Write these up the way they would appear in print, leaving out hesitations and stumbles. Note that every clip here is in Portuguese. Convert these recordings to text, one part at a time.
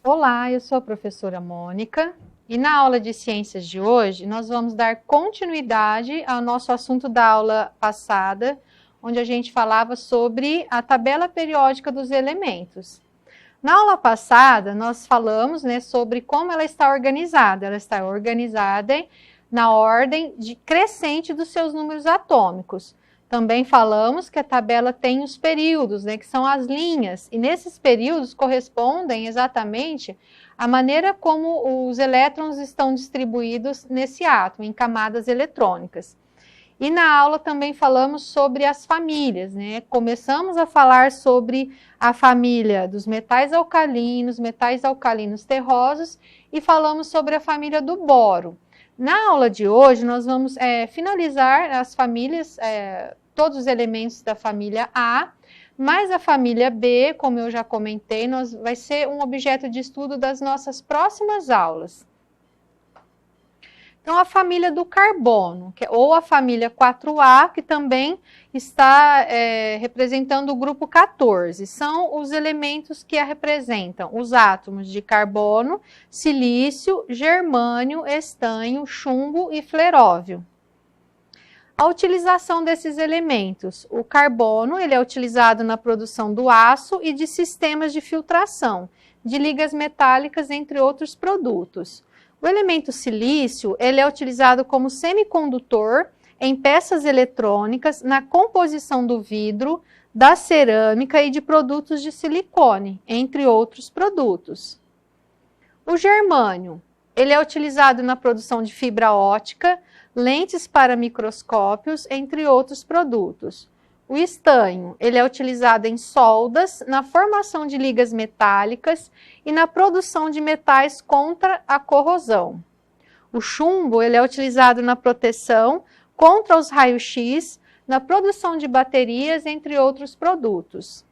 Olá, eu sou a professora Mônica e na aula de ciências de hoje nós vamos dar continuidade ao nosso assunto da aula passada, onde a gente falava sobre a tabela periódica dos elementos. Na aula passada nós falamos, sobre como ela está organizada. Ela está organizada na ordem crescente dos seus números atômicos. Também falamos que a tabela tem os períodos, que são as linhas, e nesses períodos correspondem exatamente à maneira como os elétrons estão distribuídos nesse átomo, em camadas eletrônicas. E na aula também falamos sobre as famílias, Começamos a falar sobre a família dos metais alcalinos terrosos, e falamos sobre a família do boro. Na aula de hoje, nós vamos finalizar as famílias, todos os elementos da família A, mas a família B, como eu já comentei, vai ser um objeto de estudo das nossas próximas aulas. Então, a família do carbono, ou a família 4A, que também está representando o grupo 14. São os elementos que a representam, os átomos de carbono, silício, germânio, estanho, chumbo e fleróvio. A utilização desses elementos. O carbono ele é utilizado na produção do aço e de sistemas de filtração, de ligas metálicas, entre outros produtos. O elemento silício, ele é utilizado como semicondutor em peças eletrônicas, na composição do vidro, da cerâmica e de produtos de silicone, entre outros produtos. O germânio, ele é utilizado na produção de fibra óptica, lentes para microscópios, entre outros produtos. O estanho, ele é utilizado em soldas, na formação de ligas metálicas e na produção de metais contra a corrosão. O chumbo, ele é utilizado na proteção contra os raios-x, na produção de baterias, entre outros produtos.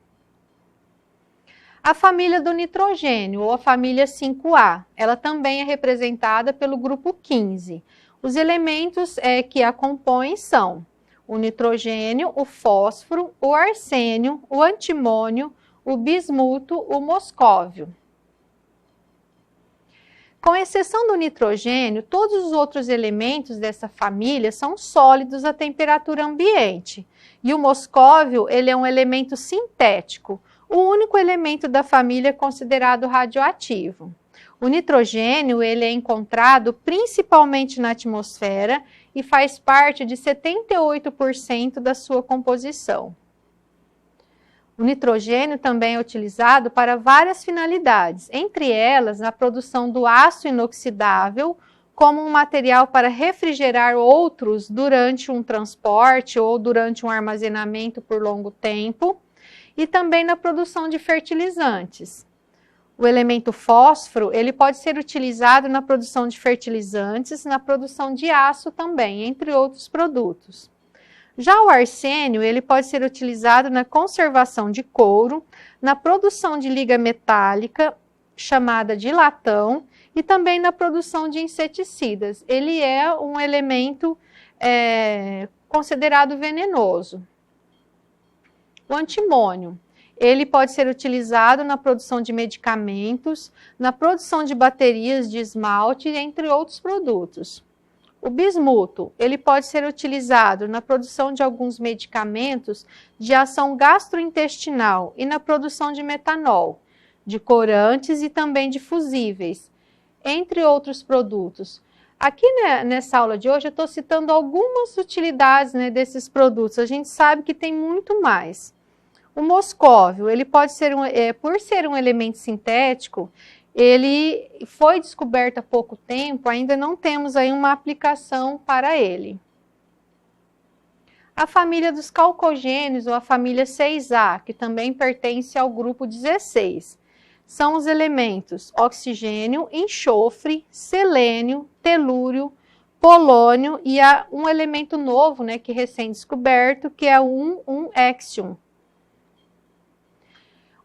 A família do nitrogênio, ou a família 5A, ela também é representada pelo grupo 15. Os elementos que a compõem são o nitrogênio, o fósforo, o arsênio, o antimônio, o bismuto, o moscóvio. Com exceção do nitrogênio, todos os outros elementos dessa família são sólidos à temperatura ambiente. E o moscóvio, ele é um elemento sintético, o único elemento da família considerado radioativo. O nitrogênio, ele é encontrado principalmente na atmosfera e faz parte de 78% da sua composição. O nitrogênio também é utilizado para várias finalidades, entre elas na produção do aço inoxidável, como um material para refrigerar outros durante um transporte ou durante um armazenamento por longo tempo, e também na produção de fertilizantes. O elemento fósforo, ele pode ser utilizado na produção de fertilizantes, na produção de aço também, entre outros produtos. Já o arsênio, ele pode ser utilizado na conservação de couro, na produção de liga metálica, chamada de latão, e também na produção de inseticidas. Ele é um elemento considerado venenoso. O antimônio. Ele pode ser utilizado na produção de medicamentos, na produção de baterias de esmalte, entre outros produtos. O bismuto, ele pode ser utilizado na produção de alguns medicamentos de ação gastrointestinal e na produção de metanol, de corantes e também de fusíveis, entre outros produtos. Aqui nessa aula de hoje eu estou citando algumas utilidades desses produtos, a gente sabe que tem muito mais. O moscóvio, ele pode ser por ser um elemento sintético, ele foi descoberto há pouco tempo, ainda não temos aí uma aplicação para ele. A família dos calcogênios, ou a família 6A, que também pertence ao grupo 16, são os elementos oxigênio, enxofre, selênio, telúrio, polônio e há um elemento novo, que é recém-descoberto, que é o 1,1-hexium.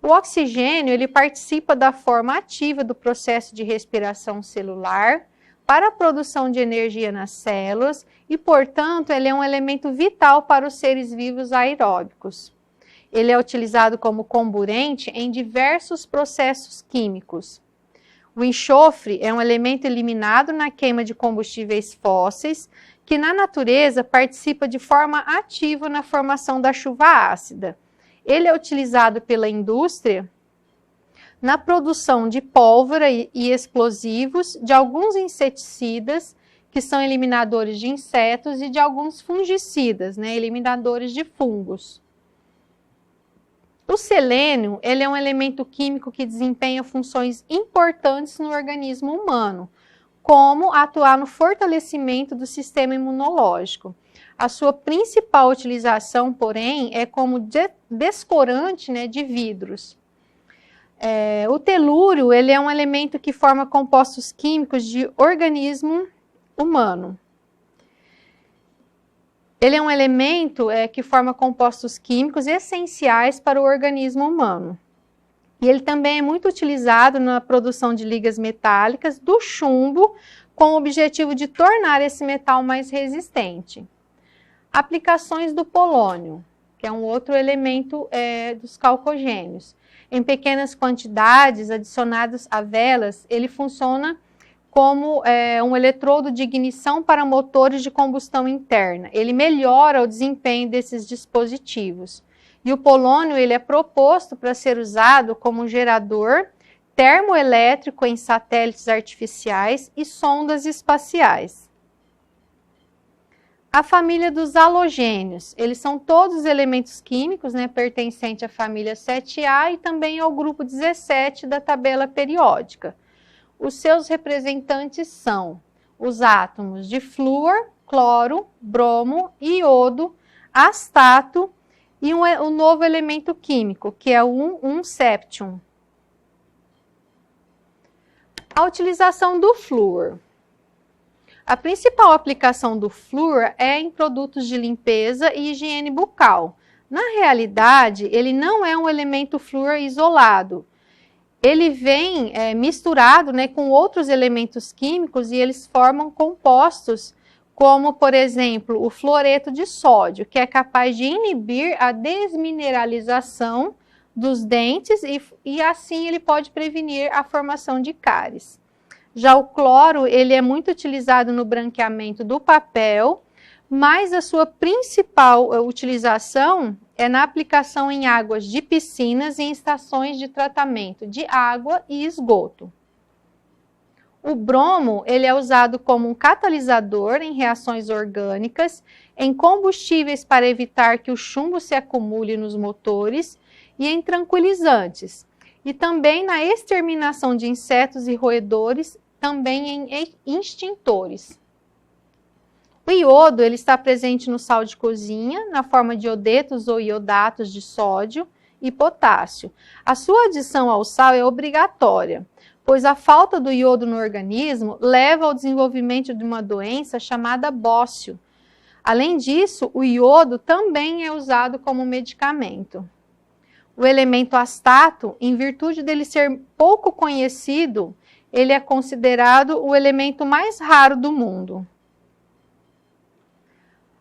O oxigênio, ele participa da forma ativa do processo de respiração celular para a produção de energia nas células e, portanto, ele é um elemento vital para os seres vivos aeróbicos. Ele é utilizado como comburente em diversos processos químicos. O enxofre é um elemento eliminado na queima de combustíveis fósseis, que na natureza participa de forma ativa na formação da chuva ácida. Ele é utilizado pela indústria na produção de pólvora e explosivos, de alguns inseticidas, que são eliminadores de insetos, e de alguns fungicidas, né, eliminadores de fungos. O selênio, ele é um elemento químico que desempenha funções importantes no organismo humano, como atuar no fortalecimento do sistema imunológico. A sua principal utilização, porém, é como descorante, né, de vidros. O telúrio, ele é um elemento que forma compostos químicos de organismo humano. Ele é um elemento que forma compostos químicos essenciais para o organismo humano. E ele também é muito utilizado na produção de ligas metálicas do chumbo, com o objetivo de tornar esse metal mais resistente. Aplicações do polônio, que é um outro elemento dos calcogênios. Em pequenas quantidades adicionadas a velas, ele funciona como um eletrodo de ignição para motores de combustão interna. Ele melhora o desempenho desses dispositivos. E o polônio, ele é proposto para ser usado como um gerador termoelétrico em satélites artificiais e sondas espaciais. A família dos halogênios, eles são todos elementos químicos, né, pertencentes à família 7A e também ao grupo 17 da tabela periódica. Os seus representantes são os átomos de flúor, cloro, bromo, iodo, astato e um novo elemento químico, que é o 1-septium. A utilização do flúor. A principal aplicação do flúor é em produtos de limpeza e higiene bucal. Na realidade, ele não é um elemento flúor isolado. Ele vem misturado, né, com outros elementos químicos e eles formam compostos como, por exemplo, o fluoreto de sódio, que é capaz de inibir a desmineralização dos dentes e assim ele pode prevenir a formação de cáries. Já o cloro, ele é muito utilizado no branqueamento do papel, mas a sua principal utilização é na aplicação em águas de piscinas e em estações de tratamento de água e esgoto. O bromo, ele é usado como um catalisador em reações orgânicas, em combustíveis para evitar que o chumbo se acumule nos motores e em tranquilizantes. E também na exterminação de insetos e roedores, também em extintores. O iodo, ele está presente no sal de cozinha, na forma de iodetos ou iodatos de sódio e potássio. A sua adição ao sal é obrigatória, pois a falta do iodo no organismo leva ao desenvolvimento de uma doença chamada bócio. Além disso, o iodo também é usado como medicamento. O elemento astato, em virtude dele ser pouco conhecido, ele é considerado o elemento mais raro do mundo.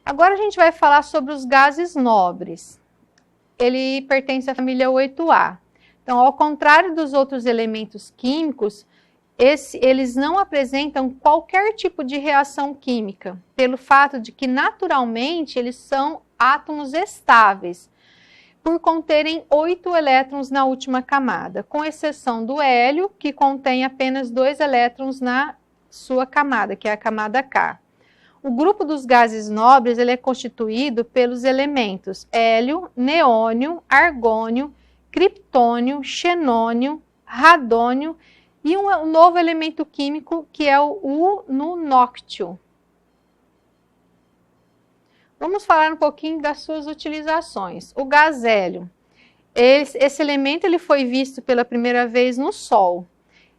Agora a gente vai falar sobre os gases nobres. Ele pertence à família 8A. Então, ao contrário dos outros elementos químicos, eles não apresentam qualquer tipo de reação química, pelo fato de que naturalmente eles são átomos estáveis, por conterem 8 elétrons na última camada, com exceção do hélio, que contém apenas 2 elétrons na sua camada, que é a camada K. O grupo dos gases nobres ele é constituído pelos elementos hélio, neônio, argônio, criptônio, xenônio, radônio e um novo elemento químico que é o ununóctio. Vamos falar um pouquinho das suas utilizações. O gás hélio. Esse elemento ele foi visto pela primeira vez no Sol.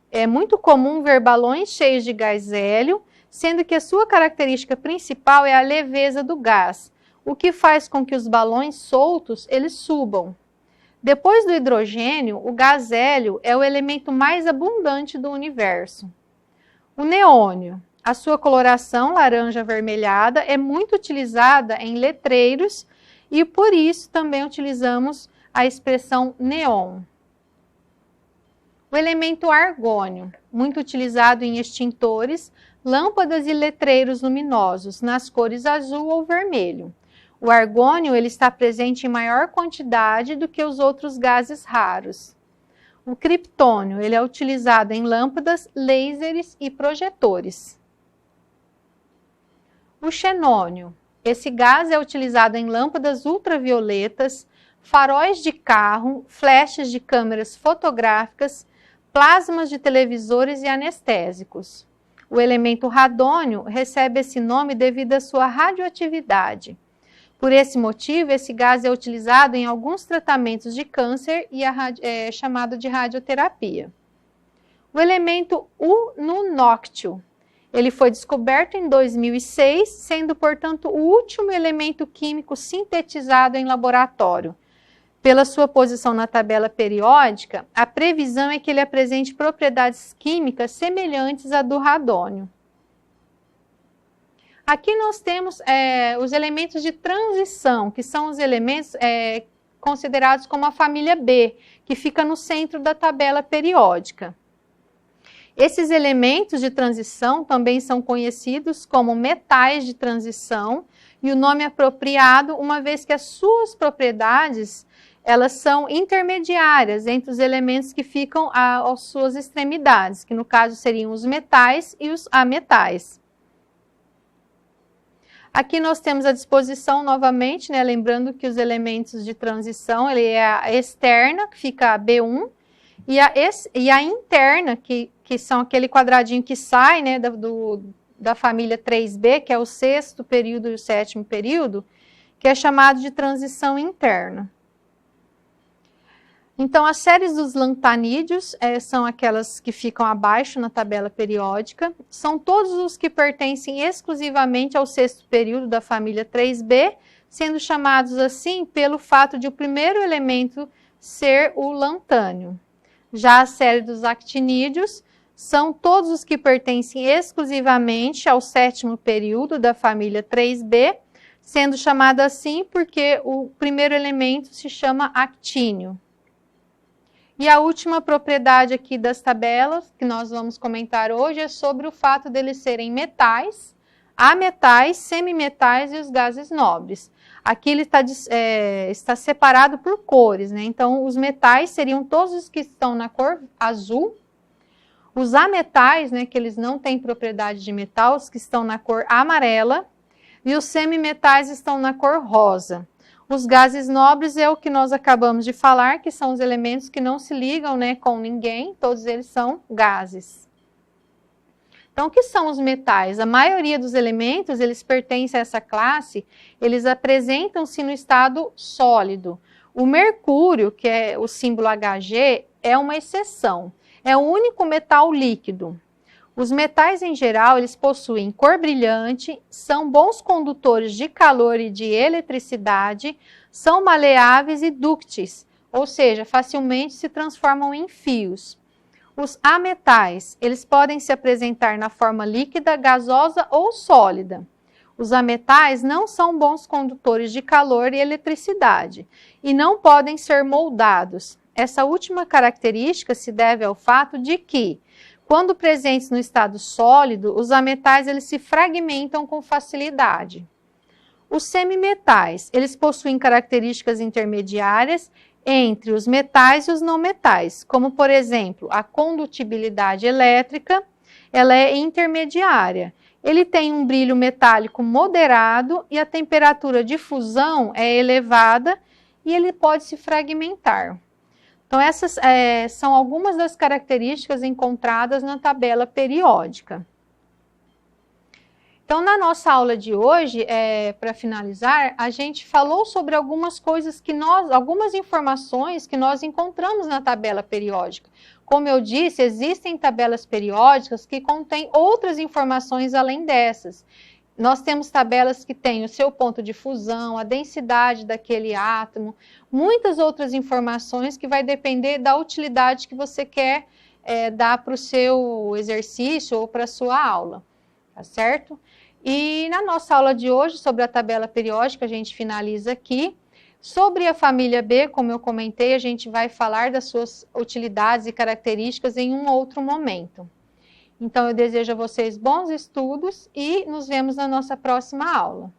É muito comum ver balões cheios de gás hélio, sendo que a sua característica principal é a leveza do gás, o que faz com que os balões soltos eles subam. Depois do hidrogênio, o gás hélio é o elemento mais abundante do universo. O neônio, a sua coloração laranja avermelhada é muito utilizada em letreiros e por isso também utilizamos a expressão neon. O elemento argônio, muito utilizado em extintores, lâmpadas e letreiros luminosos, nas cores azul ou vermelho. O argônio ele está presente em maior quantidade do que os outros gases raros. O criptônio ele é utilizado em lâmpadas, lasers e projetores. O xenônio, esse gás é utilizado em lâmpadas ultravioletas, faróis de carro, flechas de câmeras fotográficas, plasmas de televisores e anestésicos. O elemento radônio recebe esse nome devido à sua radioatividade. Por esse motivo, esse gás é utilizado em alguns tratamentos de câncer e é chamado de radioterapia. O elemento ununóctil, ele foi descoberto em 2006, sendo, portanto, o último elemento químico sintetizado em laboratório. Pela sua posição na tabela periódica, a previsão é que ele apresente propriedades químicas semelhantes à do radônio. Aqui nós temos os elementos de transição, que são os elementos considerados como a família B, que fica no centro da tabela periódica. Esses elementos de transição também são conhecidos como metais de transição, e o nome apropriado, uma vez que as suas propriedades elas são intermediárias entre os elementos que ficam às suas extremidades, que no caso seriam os metais e os ametais. Aqui nós temos a disposição novamente, né, lembrando que os elementos de transição, ele é a externa, que fica a B1, e a interna, que são aquele quadradinho que sai, né, da família 3B, que é o sexto período e o sétimo período, que é chamado de transição interna. Então, as séries dos lantanídeos são aquelas que ficam abaixo na tabela periódica, são todos os que pertencem exclusivamente ao sexto período da família 3B, sendo chamados assim pelo fato de o primeiro elemento ser o lantânio. Já a série dos actinídeos são todos os que pertencem exclusivamente ao sétimo período da família 3B, sendo chamado assim porque o primeiro elemento se chama actínio. E a última propriedade aqui das tabelas, que nós vamos comentar hoje, é sobre o fato deles serem metais, ametais, semimetais e os gases nobres. Aqui ele está separado por cores, né? Então, os metais seriam todos os que estão na cor azul, os ametais, né, que eles não têm propriedade de metal, os que estão na cor amarela, e os semimetais estão na cor rosa. Os gases nobres é o que nós acabamos de falar, que são os elementos que não se ligam, né, com ninguém, todos eles são gases. Então, o que são os metais? A maioria dos elementos, eles pertencem a essa classe, eles apresentam-se no estado sólido. O mercúrio, que é o símbolo Hg, é uma exceção, é o único metal líquido. Os metais, em geral, eles possuem cor brilhante, são bons condutores de calor e de eletricidade, são maleáveis e dúcteis, ou seja, facilmente se transformam em fios. Os ametais, eles podem se apresentar na forma líquida, gasosa ou sólida. Os ametais não são bons condutores de calor e eletricidade e não podem ser moldados. Essa última característica se deve ao fato de que, quando presentes no estado sólido, os ametais eles se fragmentam com facilidade. Os semimetais, eles possuem características intermediárias entre os metais e os não metais, como, por exemplo, a condutibilidade elétrica, ela é intermediária. Ele tem um brilho metálico moderado e a temperatura de fusão é elevada e ele pode se fragmentar. Então, essas são algumas das características encontradas na tabela periódica. Então, na nossa aula de hoje, para finalizar, a gente falou sobre algumas coisas algumas informações que nós encontramos na tabela periódica. Como eu disse, existem tabelas periódicas que contêm outras informações além dessas. Nós temos tabelas que têm o seu ponto de fusão, a densidade daquele átomo, muitas outras informações que vai depender da utilidade que você quer dar para o seu exercício ou para a sua aula, tá certo? E na nossa aula de hoje, sobre a tabela periódica, a gente finaliza aqui. Sobre a família B, como eu comentei, a gente vai falar das suas utilidades e características em um outro momento. Então, eu desejo a vocês bons estudos e nos vemos na nossa próxima aula.